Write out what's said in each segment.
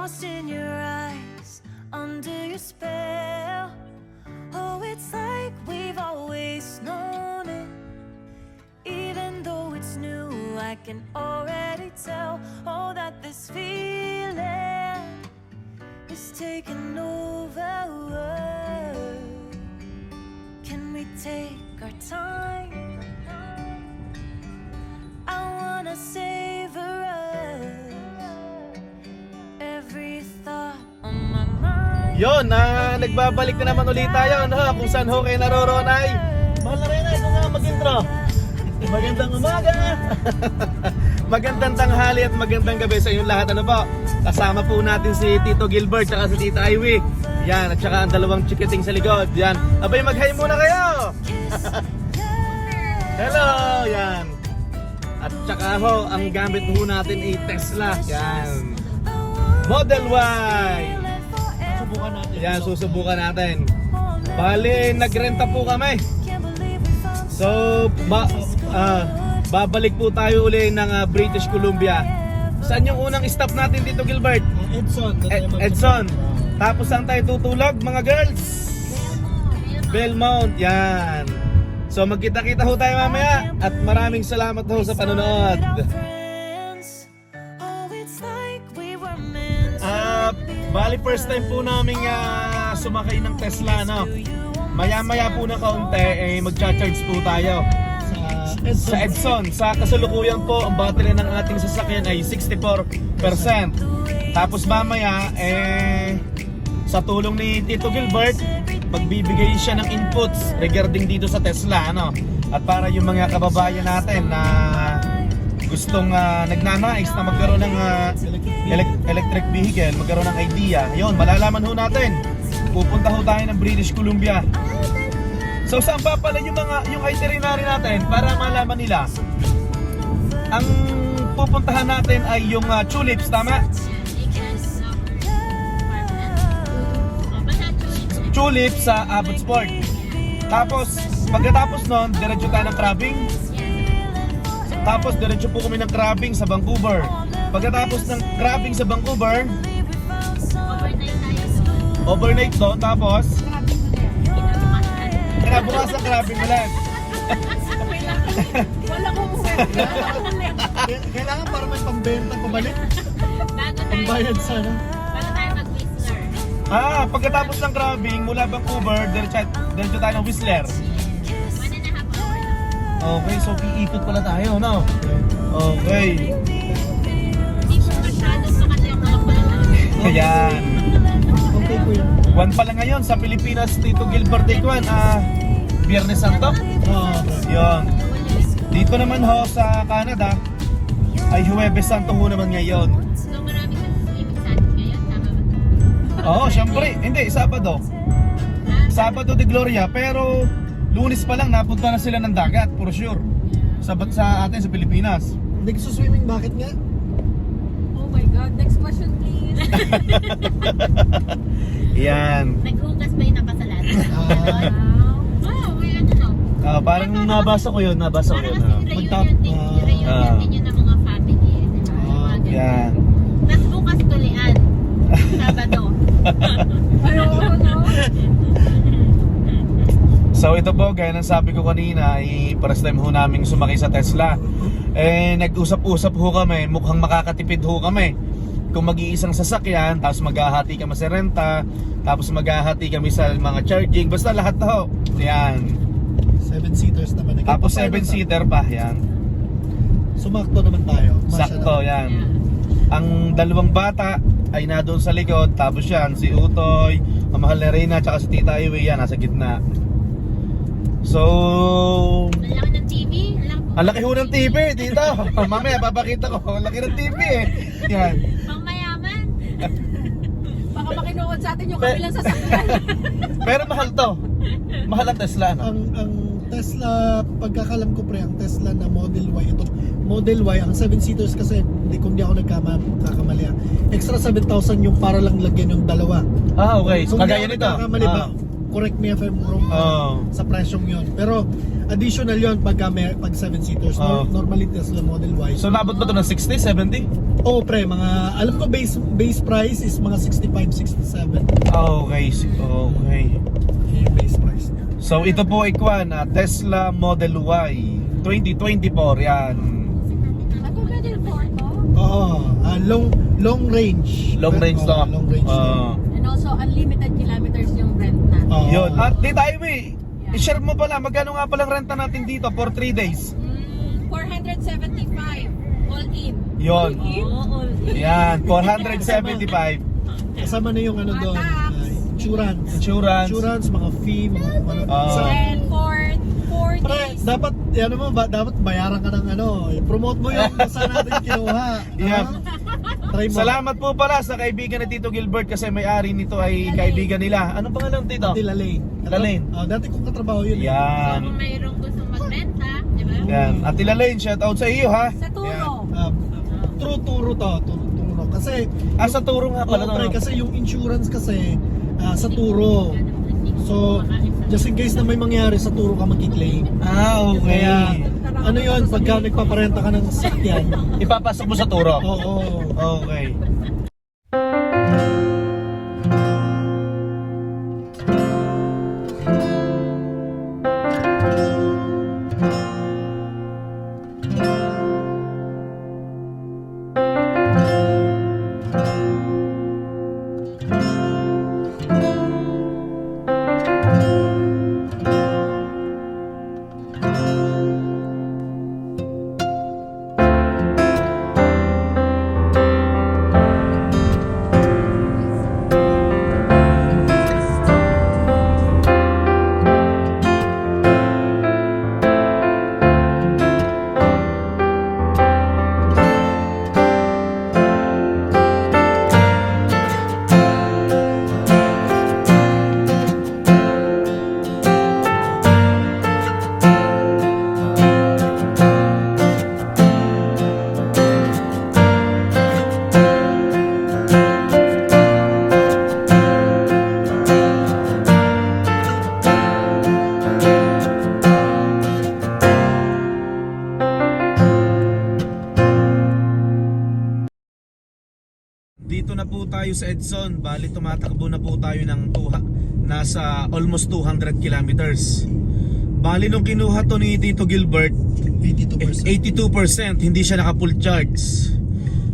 lost in your eyes, under your spell. Oh, it's like we've always known it. Even though it's new, I can already tell. Oh, that this feeling is taking over. Can we take our time? I wanna savor us. Every thought on my mind. Yon, nagbabalik na naman ulit tayo, no? Kung saan ho kayo naroon ay mahal na rin, ito nga mag-intro. Magandang umaga. Magandang tanghali at magandang gabi sa inyong lahat. Ano po? Kasama po natin si Tito Gilbert at si Tita Ivy. Yan, at saka ang dalawang chikiting sa likod. Yan. Abay, mag-hi muna kayo. Hello. Yan. At saka ho, ang gamit ho natin ay Tesla. Yan. Model Y. Subukan natin. Yan, susubukan natin. Bale, nagrenta po kami. So, babalik po tayo uli ng British Columbia. Saan yung unang stop natin dito, Gilbert? Edson. Edson. Tapos saan tayo tutulog, mga girls? Belmont, yan. So magkita-kita ho tayo mamaya. At maraming salamat ho sa panonood. Bali, first time po namin sumakay ng Tesla, no? Maya-maya po na kaunti, mag-charge po tayo sa Edson. Sa kasalukuyan po, ang battery ng ating sasakyan ay 64%. Tapos mamaya, sa tulong ni Tito Gilbert, magbibigay siya ng inputs regarding dito sa Tesla, ano? At para yung mga kababayan natin na gustong nagnanais na magkaroon ng electric vehicle, magkaroon ng idea, yun, malalaman ho natin. Pupunta ho tayo ng British Columbia. So saan pa pala yung itinerary natin para malaman nila? Ang pupuntahan natin ay yung Tulips, tama? Tulips sa Abbotsford. Tapos pagkatapos nun, diretso tayo ng crabbing. Tapos diretso po kami ng crabbing sa Vancouver. Pagkatapos ng crabbing sa Vancouver, overnight doon, tapos bukas ang crabbing ulit. Wala kong Kailangan para may pambenta pabalik. bago tayo Pambayad sana. mag-Whistler. Pagkatapos ng crabbing mula Vancouver, diretso tayo ng Whistler. 1.5 hours. Okay, so iikot pala tayo, no? Okay. Hindi po masyado sa kanilang mga pala. Ayan. Okay po yun. One pala ngayon sa Pilipinas, Tito Gilbert Tekwan, Biyernes Santo. Yun. Dito naman ho sa Canada ay Huwebes Santo ho naman ngayon. So marami kang swimming sands ngayon, tama ba? Oo, syempre. Hindi, Sabado. Sabado de Gloria, pero Lunes pa lang napunta na sila ng dagat, for sure. Sa atin sa Pilipinas. Nagsuswimming, bakit nga? Oh my God, next question please. Yan. Naghugas ba yung nakasalanan? Wow, may ano no? Parang nabasa ko yun. Para kasi reunion din yun ng mga family. Yan. Tapos bukas tulian. Sabado. Ayoko no? So ito po, gaya ng sabi ko kanina, ay first time ho namin sumakay sa Tesla. Nag-usap-usap ho kami, mukhang makakatipid ho kami. Kung mag-iisang sasakyan, tapos maghahati kami sa renta, tapos maghahati kami sa mga charging, basta lahat na ho. Yan. 7-seaters naman. Tapos 7-seater pa, yan. Sumakto naman tayo. Sakto, yan. Ang dalawang bata ay na doon sa likod, tapos yan, si Utoy, ang mahal na Reyna, tsaka si Tita Iwi, yan, nasa gitna. So, Ang laki ng TV. ang laki ho ng TV, dito. Mamaya, papakita ko. Ang laki ng TV eh. Yan. Pang mayaman. Baka makinuod sa atin yung kabilang sasakyan. Pero mahal to. Mahal ang Tesla, no? Ang Tesla, pagkakalam ko pre, ang Tesla na Model Y, ito Model Y, ang 7-seaters kasi, kung di ako nagkakamali, extra 7,000 yung para lang lagyan yung dalawa. Okay. Kung di Kagaya ako nito. nagkakamali ba, correct me if I'm wrong sa presyong yun. Pero additional yun pag 7-seaters. Oo. Normally Tesla Model Y. So naabot ba ito ng 60, 70? Oo pre, mga, alam ko base price is mga 65, 67. Okay, okay. Yung base price niya. So ito po Ikwan, Tesla Model Y 2024, yan. Ano Model 4 to? Oo, long range. Long range to. Long range. And also, unlimited kilometers yung rent natin. Oo. Yun. At di tayo i-share mo pala, magkano nga palang renta natin dito for 3 days? 475 all in. Yun. Oh, all in. Yan, 475. Kasama na yung ano doon, insurance, mga fee, mga ano. Oo. And for 4 Pre, days. dapat dapat bayaran ka ng ano, promote mo yung saan natin kinuha. Yeah. Try mo. Salamat po pala sa kaibigan ni Tito Gilbert kasi may-ari nito ay kaibigan nila. Anong pangalan Tito? Tila Lane. Lane. Dati kong katrabaho yun. So, Yan. kung mayroong gusto magrenta, di ba? Yan. At Tila Lane, shout out sa iyo ha. Sa Turo. True turo to, turo. Kasi Sa turo nga pala. pre, kasi yung insurance kasi sa turo. So, just in case na may mangyari sa turo ka magki-claim. Okay. Kaya, ano yun, pagka nagpaparenta ka ng sasakyan, Ipapasok mo sa turo? oo. Okay. Dito na po tayo sa Edson. Bali tumatakbo na po tayo ng nasa almost 200 kilometers. Bali nung kinuha to ni Tito Gilbert, 82%. 82%, hindi siya naka full charge.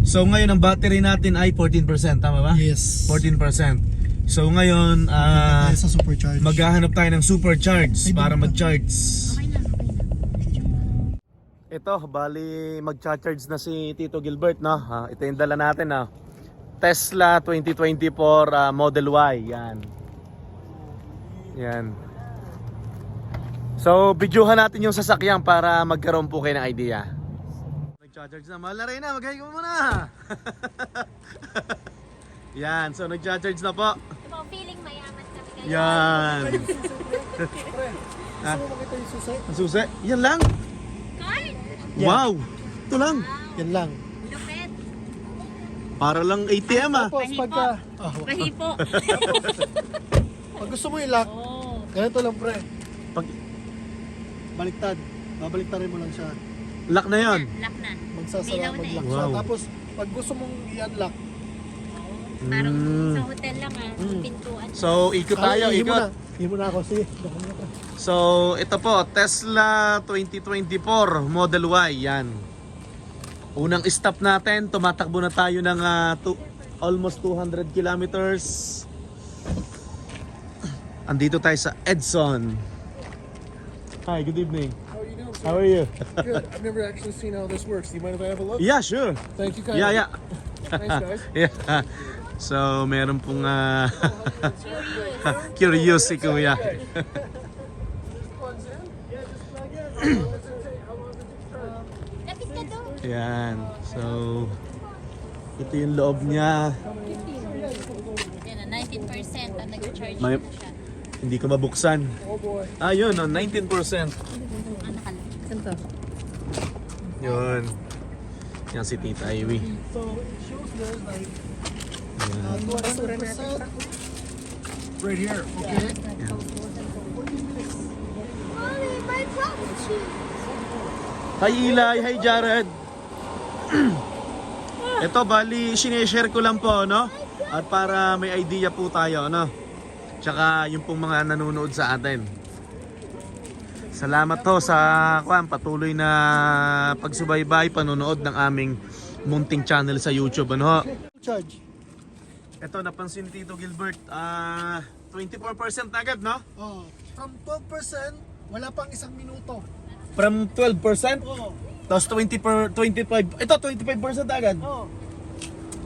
So ngayon ang battery natin ay 14%, tama ba? Yes. 14%. So ngayon Tayo sa supercharge. maghahanap tayo ng supercharge para mag-charge. Okay lang, okay lang. Ito, bali mag-charge na si Tito Gilbert, no? Ito yung dala natin, no? Tesla 2024 Model Y, yan. Yan. So, videohan natin yung sasakyan para magkaroon po kayo ng idea. Nag-charge na, mahal na rin na, mag-hi ko muna. Yan, so nag-charge na po. Diba, feeling mayaman kami ngayon. Yan. Gusto mo makita yung susi? Ang susi, yan lang. Card! Yeah. Wow, ito lang. Yan lang. Lupet! Para lang ATM Tapos pagka, Pahipo! pag gusto mo i-lock, Oh. ganito lang pre. Pag Baliktad. Babaliktarin mo lang siya. lock na yon. Lock na. Magsasara, Ilaw na mag-lock eh. siya. Wow. Tapos, pag gusto mong i-unlock, Parang Mm. sa hotel lang pintuan. So, ikot tayo, ikot. Ihin mo na ako. Sige. So, ito po, Tesla 2024 Model Y, yan. Unang stop natin, tumatakbo na tayo ng almost 200 kilometers. Andito tayo sa Edson. Hi, good evening. How are you doing, sir? How are you? Good. I've never actually seen how this works. Do you mind if I have a look? Yeah, sure. Thank you, kindly. Yeah, yeah. Thanks, guys. Yeah. So, meron pong curious si Kuya. Lapit ka doon. Yan. So, ito yung loob niya. Yan na, 19% ang nag-charge May- na siya. Hindi ko mabuksan. Oh boy. Yun, 19%. Ang nakalap. Yun. Yan si Tita Ivy. So, it shows there like Yan. 200%. right here, okay? Mommy, my blood cheese. Hi Eli, hi Jared. Ito bali, sineshare ko lang po, no? At para may idea po tayo, no? Tsaka yung pong mga nanonood sa atin. Salamat ho sa patuloy na pagsubaybay, panonood ng aming munting channel sa YouTube, ano ho? Charge. Ito, napansin Tito Gilbert, 24% agad, no? Oh, from 12%, wala pang isang minuto. From 12%, Oh, tapos 25, ito 25% agad. oh.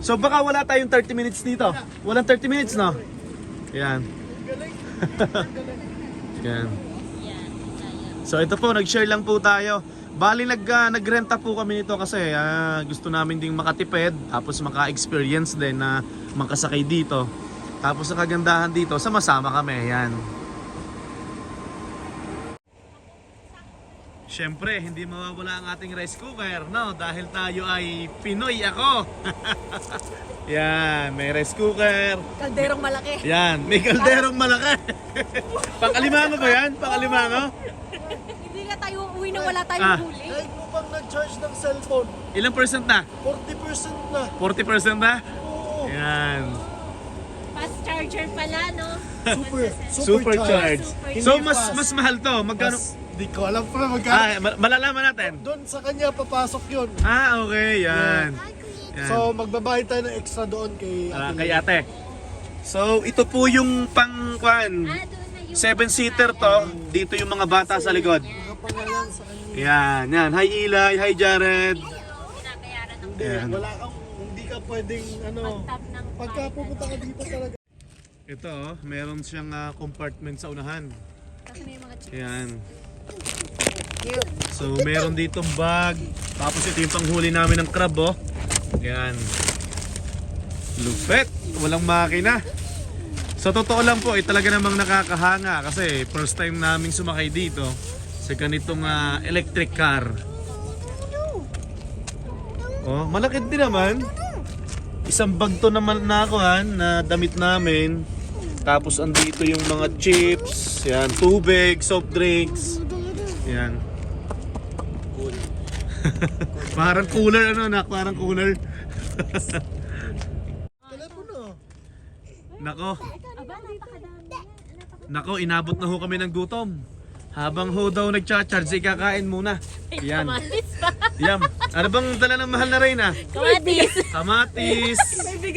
So baka wala tayong 30 minutes dito. Walang 30 minutes, no? Yan. Galing. Yan. So ito po, nag-share lang po tayo. Bali nagrenta po kami nito kasi gusto namin ding makatipid, tapos maka-experience din na makasakay dito. Tapos ang kagandahan dito, sama-sama kami. Yan. Siyempre, hindi mawawala ang ating rice cooker, no? Dahil tayo ay Pinoy ako. Yan, may rice cooker. Kalderong malaki. Yan, may kalderong malaki. Pang-alimango ba yan? Pang-alimango? Hindi nga tayo uuwi na wala tayong huli. Kahit mo pang nag-charge ng cellphone, Ilang percent na? 40% na. 40% na? Oo. Yan. Fast charger pala, no? Supercharged. Hindi So fast. mas mahal to. Magkano? Di ko alam pa magkano. Malalaman natin. Doon sa kanya papasok yun. Okay, yan. Yan. So magbabayad tayo ng extra doon kay ate. Kay ate. So ito po yung pang-kwan. Ah, doon na yung 7-seater to. Dito yung mga bata sa likod. Nakapangalan sa kanya. Yan, yan. Hi Eli, hi Jared. binabayaran ng Hindi, Ayan. wala kang, hindi ka pwedeng tap ng pagka pupunta ka dito talaga. Ito, meron siyang compartment sa unahan. Kasi may mga chips. Yan. So, meron ditong bag. Tapos ito yung panghuli namin ng crab, oh. Yan. Lupet. Walang makina. Sa totoo lang po, talaga namang nakakahanga kasi first time naming sumakay dito sa ganitong electric car. Oh, malaki din naman. Isang bag to naman na ako na damit namin. Tapos andito yung mga chips, yan, tubig, soft drinks. Yan. Parang cooler parang cooler. Telepono. Nako. Nako, inabot na ho kami ng gutom. Habang ho daw nagcha-charge, kakain muna. Yan. kamatis pa. Yan. Ano bang dala ng mahal na Reyna? Kamatis. Kamatis.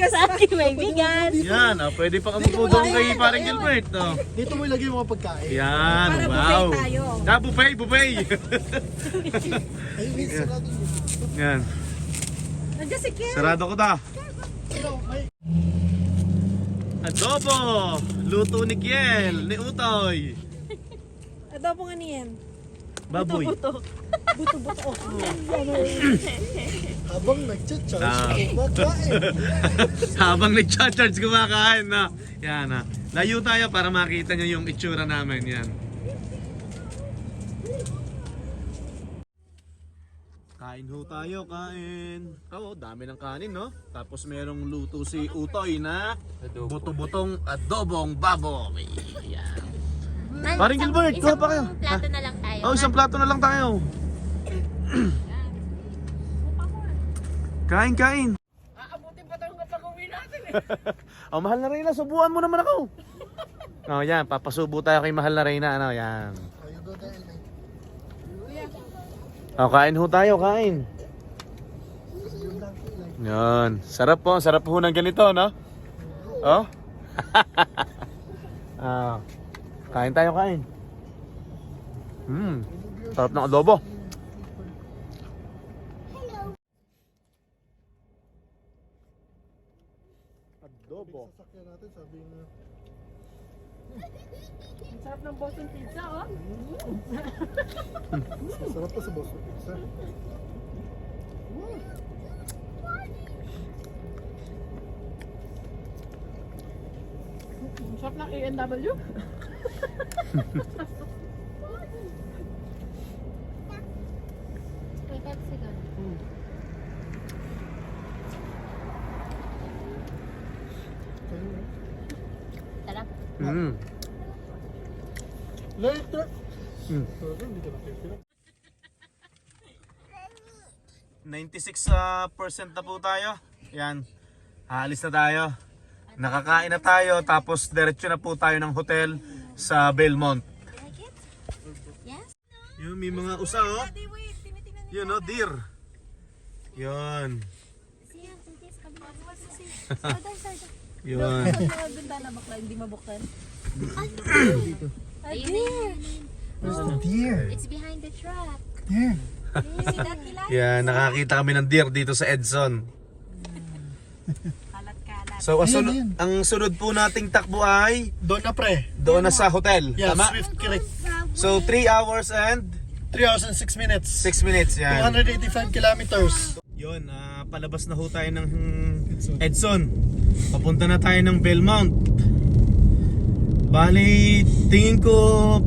Sa akin may bigas. Yan, pwede pa kamupudong kay parang Gilbert. Oh. Dito mo ilagay yung mga pagkain. Yan, Para wow. buffet tayo. Buffet. Ay, wait, sarado dito. Yan. Nandiyan si Ken. Sarado ko ta. Ano, may Adobo! Luto ni Kiel, ni Utoy. Adobo nga niyan. Baboy. Buto-buto. habang nagcha-charge, Ah. kumakain. Habang nag-charge kumakain na. Yan ha. Layo tayo para makita nyo yung itsura namin. Yan. Kain ho tayo, kain. Oo, dami ng kanin, no? Tapos merong luto si Utoy na buto-butong adobong baboy. Yan. Paring Gilbert, kuha pa kayo. Plato na lang tayo. Oh, isang plato na lang tayo. Kain. Aabutin pa tayo kapag uwi natin Oh, mahal na Reyna, subuan mo naman ako. Oh, yan, papasubo tayo kay mahal na Reyna, ano, yan. Ayun doon dahil na. Oh, kain ho tayo, kain. Yan, sarap po ng ganito, no? Oh? Ah, kain tayo, kain. Sarap ng adobo. Adobo. Sasakyan natin, sabi nga. Ang sarap ng Boston Pizza, oh. Sarap pa sa Boston Pizza. Ang sarap ng A&W. May Pepsi ka. Ayun, Sarap. Later. 96% na po tayo. Yan. Aalis na tayo. Nakakain na tayo tapos diretso na po tayo ng hotel sa Belmont. Yun, may mga usa oh. Yun oh, deer. Yun. Yun. Bintana bakla, hindi mabuktan. Deer. It's behind the truck. Deer. Yan, nakakita kami ng deer dito sa Edson. Kalat-kalat. So, Ayun. ang sunod po nating takbo ay Doon na pre. doon na sa hotel. Yeah, Tama? Swift Creek. So, 3 hours and 3 hours and 6 minutes. 6 minutes. Yan. 285 kilometers. Yun, palabas na ho tayo ng Edson. Papunta na tayo ng Belmont. Bali, tingin ko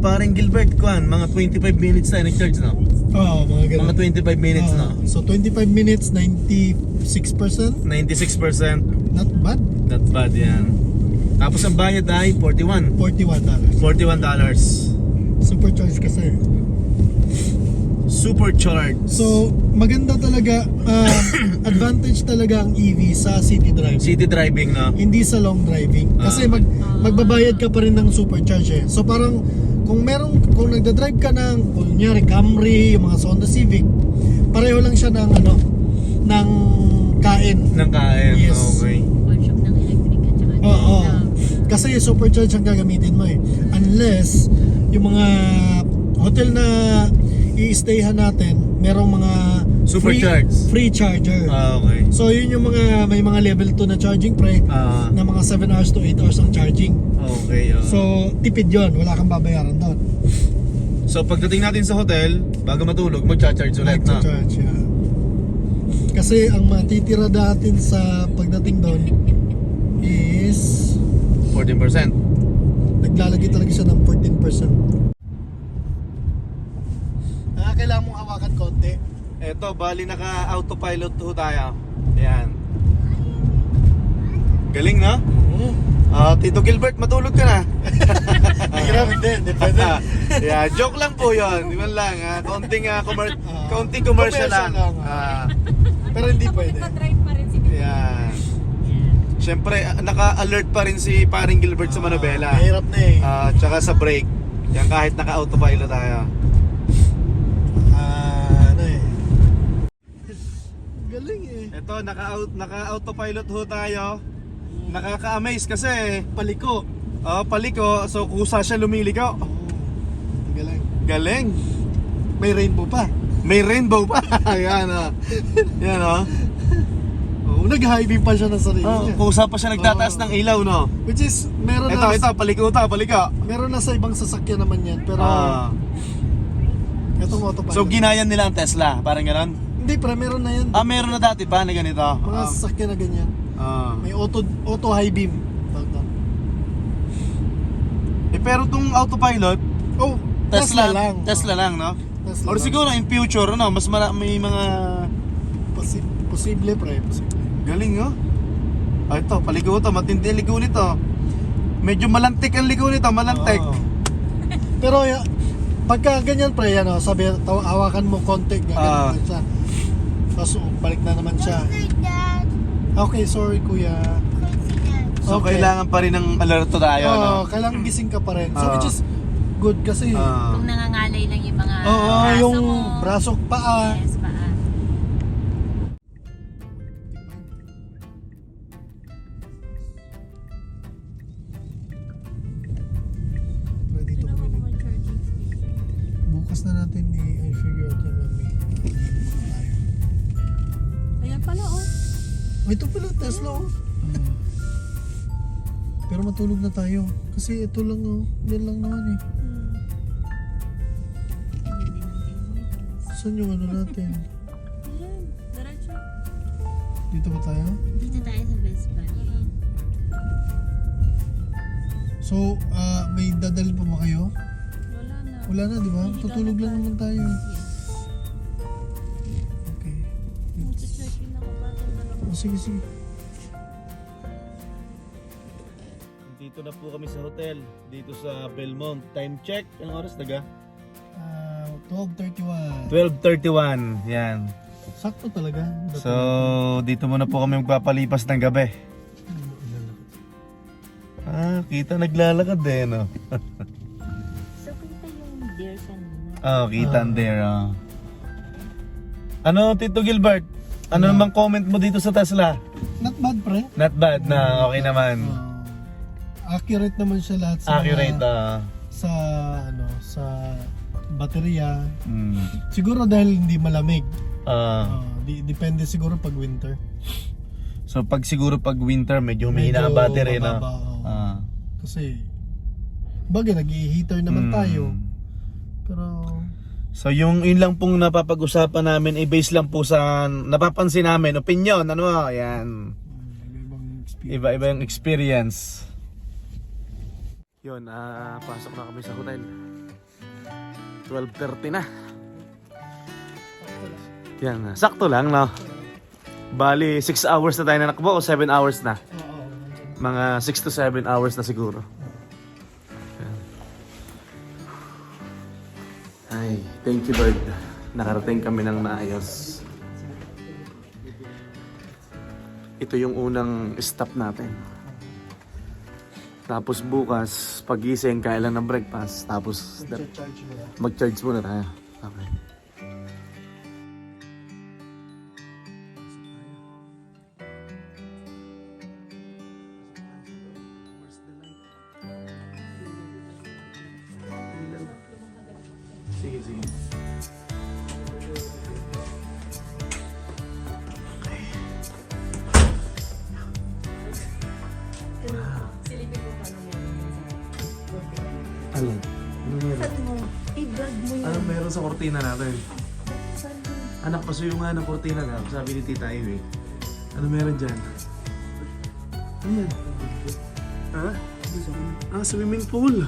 parang Gilbert Kwan, mga 25 minutes tayo nag-charge, no? Oo, mga ganun. Mga 25 minutes, no? So 25 minutes, 96%. 96%. Not bad. Not bad yan. Tapos ang bayad ay $41. $41. $41. Supercharged kasi. Supercharged. So maganda talaga, advantage talaga ang EV sa city driving. City driving, no? Hindi sa long driving. Kasi magbabayad ka pa rin ng supercharge eh. So parang kung nagda-drive ka ng kunyari Camry, yung mga Honda Civic, pareho lang siya ng ng kain. Ng kain. Yes. Okay. One shop ng electric at saka Oo. Kasi supercharge ang gagamitin mo eh. Unless yung mga hotel na i-stayhan natin, merong mga Supercharge. free charger. Okay. So yun yung may mga level 2 na charging pre na mga 7 hours to 8 hours ang charging. Okay. So tipid yun, wala kang babayaran doon. So pagdating natin sa hotel, bago matulog, mag-charge ulit, no? Charge, yeah. Kasi ang matitira natin sa pagdating doon is 14%. naglalagay talaga siya ng 14%. Kailangan mong hawakan konti. Eto, bali naka-autopilot ho tayo. Ayan. Galing, no? Tito Gilbert, matulog ka na. Grabe din, depende. Yeah, joke lang po yun. Di man lang. Kaunting commercial lang. Pero hindi pwede. Nagpa-drive pa rin si Ayan. Siyempre, naka-alert pa rin si paring Gilbert sa manobela. Mahirap na eh. Tsaka sa brake. Yan kahit naka-autopilot tayo. Galing eh. Ito, naka-autopilot ho tayo. Nakaka-amaze kasi Paliko. paliko, so kusa siya lumiliko. Galing. Galing. May rainbow pa. May rainbow pa. Yan Yan Nag-high beam pa siya ng sarili niya. kusa pa siya nagtataas ng ilaw, no? Which is, meron Ito, paliko. Meron na sa ibang sasakyan naman yan. Pero, itong autopilot. So ginayan nila ang Tesla, parang gano'n? Hindi, pero meron na yan. Meron na dati pa na ganito. Mga sasakyan na ganyan. May auto high beam. Pero tong autopilot, Tesla lang. Tesla lang, no? Tesla Or lang. siguro in future, mas may mga Posible, pre. Posible. galing, no? Ito, paliko to, matindi ang ligo nito. Medyo malantik ang ligo nito, malantik. Pero pagka ganyan, pre, sabi, hawakan mo konti. Ganyan siya. Tapos balik na naman siya. Okay, sorry kuya. So kailangan pa rin ng alerto tayo, no? Kailangan gising ka pa rin. So which is good kasi. Kung nangangalay lang yung mga yung mo. braso, paa. Yes, paa. Dito kami. Bukas na natin i-figure out yan, mami. Ayan pala oh. Ito pala, Tesla oh. Pero matulog na tayo. Kasi ito lang oh. Yan lang naman eh. Saan yung natin? Ayan, diretso. Dito ba tayo? Dito tayo sa Best Buy. So, may dadalhin pa ba kayo? Wala na. Wala na, di ba? Tutulog lang naman tayo. Okay. Mag-check-in ako bago na lang. Sige. Dito Nandito na po kami sa hotel. Dito sa Belmont. Time check. Anong oras daga? 12:31. 12:31. Yan. Sakto talaga. So, dito muna po kami magpapalipas ng gabi. Kita naglalakad eh, no? So, kita yung deer kanina. Kita ang there. Ano, Tito Gilbert? Ano namang comment mo dito sa Tesla? Not bad, pre. Not bad na, okay naman. Accurate naman siya lahat sa Accurate, sa baterya. mm. Siguro dahil hindi malamig. Ah. Depende siguro pag winter. So pag siguro pag winter medyo mahina ang battery na. mababa, oo. Kasi bagay nag-heater naman tayo. Pero So yun lang pong napapag-usapan namin, i-base lang po sa napapansin namin, opinion, ano, ayan. Iba-iba yung experience. Yun, pasok na kami sa hotel. 12:30 na. Yan, sakto lang, no? Bali, 6 hours na tayo nanakbo o 7 hours na? Mga 6 to 7 hours na siguro. Yan. Ay, thank you Lord. Nakarating kami ng maayos. Ito yung unang stop natin. Tapos bukas, pagising, kailan ng breakfast. Tapos mag-charge muna tayo. Okay. Sige, sige. Ano? Ano meron? I-vlog mo yun. Ano meron sa kortina natin? Anak, pasuyong nga ng kortina na. Sabi ni Tita Ivy. Ano meron dyan? Ano yan? Ha? Swimming pool.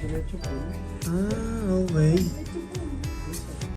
Okay.